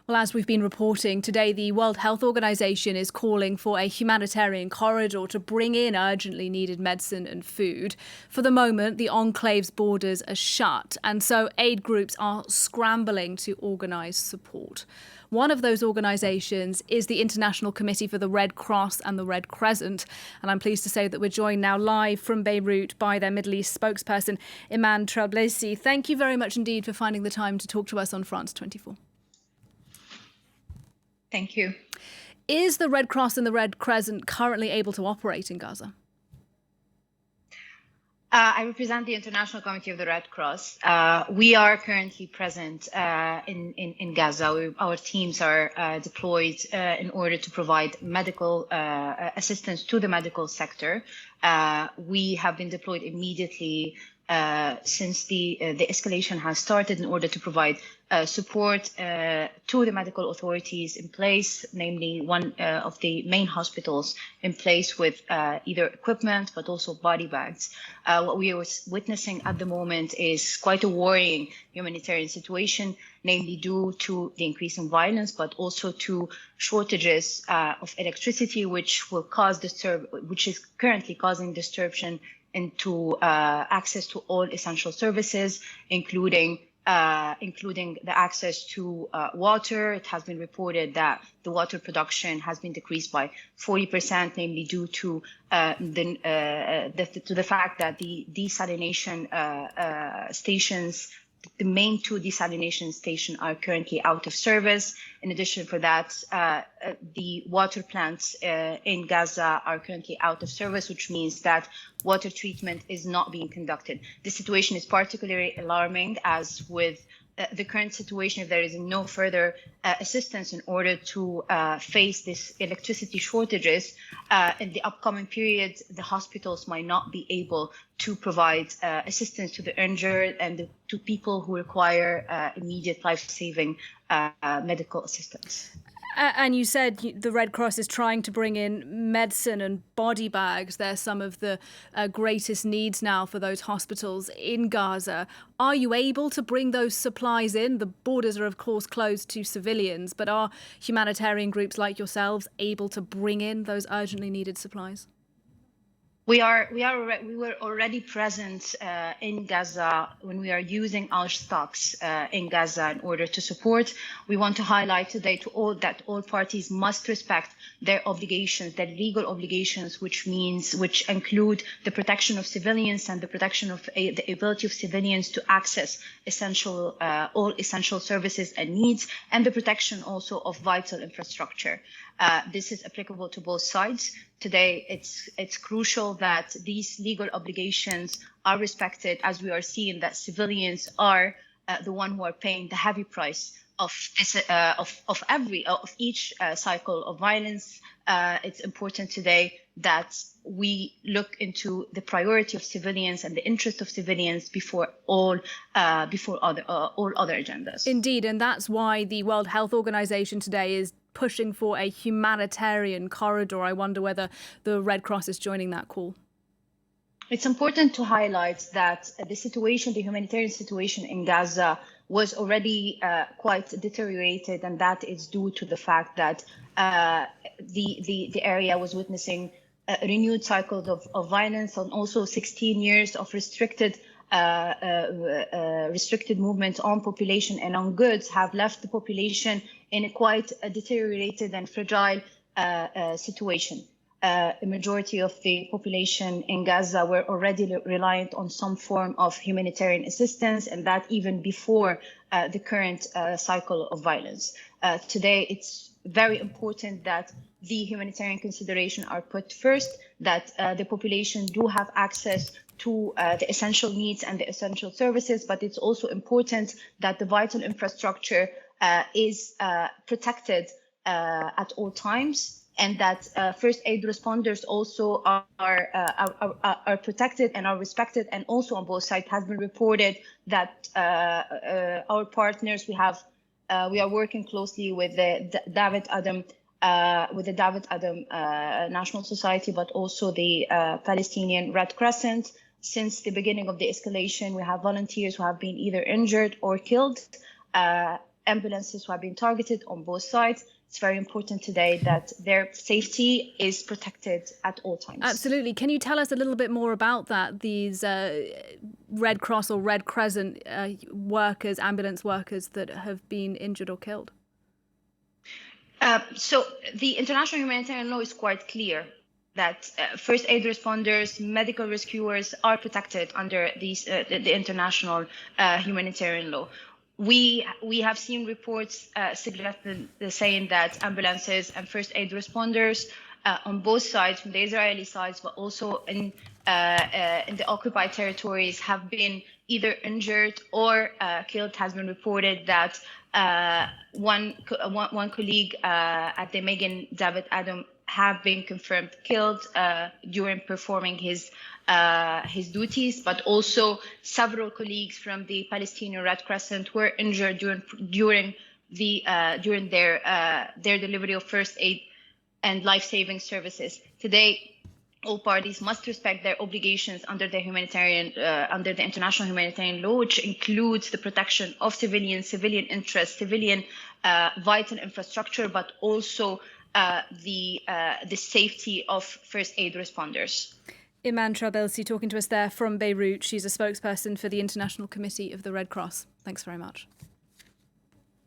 Well, as we've been reporting today, the World Health Organization is calling for a humanitarian corridor to bring in urgently needed medicine and food. For the moment, the enclave's borders are shut, and so aid groups are scrambling to organize support. One of those organisations is the International Committee for the Red Cross and the Red Crescent. And I'm pleased to say that we're joined now live from Beirut by their Middle East spokesperson, Imene Trabelsi. Thank you very much indeed for finding the time to talk to us on France 24. Thank you. Is the Red Cross and the Red Crescent currently able to operate in Gaza? I represent the International Committee of the Red Cross. We are currently present in Gaza. Our teams are deployed in order to provide medical assistance to the medical sector. We have been deployed immediately since the escalation has started in order to provide support to the medical authorities in place, namely one of the main hospitals in place with either equipment but also body bags. What we are witnessing at the moment is quite a worrying humanitarian situation, namely due to the increase in violence, but also to shortages of electricity, which is currently causing disruption into access to all essential services, including the access to water. It has been reported that the water production has been decreased by 40%, namely due to the fact that the desalination stations, the main two desalination stations, are currently out of service. In addition for that, the water plants in Gaza are currently out of service, which means that water treatment is not being conducted. This situation is particularly alarming, as with the current situation, if there is no further assistance in order to face this electricity shortages, in the upcoming period, the hospitals might not be able to provide assistance to the injured and to people who require immediate life-saving medical assistance. And you said the Red Cross is trying to bring in medicine and body bags. They're some of the greatest needs now for those hospitals in Gaza. Are you able to bring those supplies in? The borders are, of course, closed to civilians, but are humanitarian groups like yourselves able to bring in those urgently needed supplies? We were already present in Gaza when we are using our stocks in Gaza in order to support. We want to highlight today to all that all parties must respect their obligations, their legal obligations, which include the protection of civilians and the protection of the ability of civilians to access all essential services and needs, and the protection also of vital infrastructure. This is applicable to both sides. Today, it's crucial that these legal obligations are respected, as we are seeing that civilians are the one who are paying the heavy price of each cycle of violence. It's important today that we look into the priority of civilians and the interest of civilians before all other agendas. Indeed, and that's why the World Health Organization today is pushing for a humanitarian corridor. I wonder whether the Red Cross is joining that call. It's important to highlight that the humanitarian situation in Gaza was already quite deteriorated, and that is due to the fact that the area was witnessing renewed cycles of violence and also 16 years of restricted movement on population and on goods have left the population in a quite deteriorated and fragile situation. A majority of the population in Gaza were already reliant on some form of humanitarian assistance, and that even before the current cycle of violence. Today, it's very important that the humanitarian considerations are put first, that the population do have access to the essential needs and the essential services, but it's also important that the vital infrastructure is protected at all times, and that first aid responders also are protected and are respected. And also on both sides has been reported that our partners, we are working closely with the David Adam National Society, but also the Palestinian Red Crescent. Since the beginning of the escalation, we have volunteers who have been either injured or killed. ambulances who have been targeted on both sides. It's very important today that their safety is protected at all times. Absolutely. Can you tell us a little bit more about that? These Red Cross or Red Crescent workers, ambulance workers that have been injured or killed? So the international humanitarian law is quite clear that first aid responders, medical rescuers are protected under the international humanitarian law. We have seen reports saying that ambulances and first aid responders on both sides, from the Israeli sides, but also in the occupied territories, have been either injured or killed. Has been reported that one colleague at the Megan David Adam have been confirmed killed during performing his duties, but also several colleagues from the Palestinian Red Crescent were injured during their delivery of first aid and life-saving services. Today, all parties must respect their obligations under the international humanitarian law, which includes the protection of civilian interests, civilian vital infrastructure, but also the safety of first aid responders. Imene Trabelsi talking to us there from Beirut. She's a spokesperson for the International Committee of the Red Cross. Thanks very much.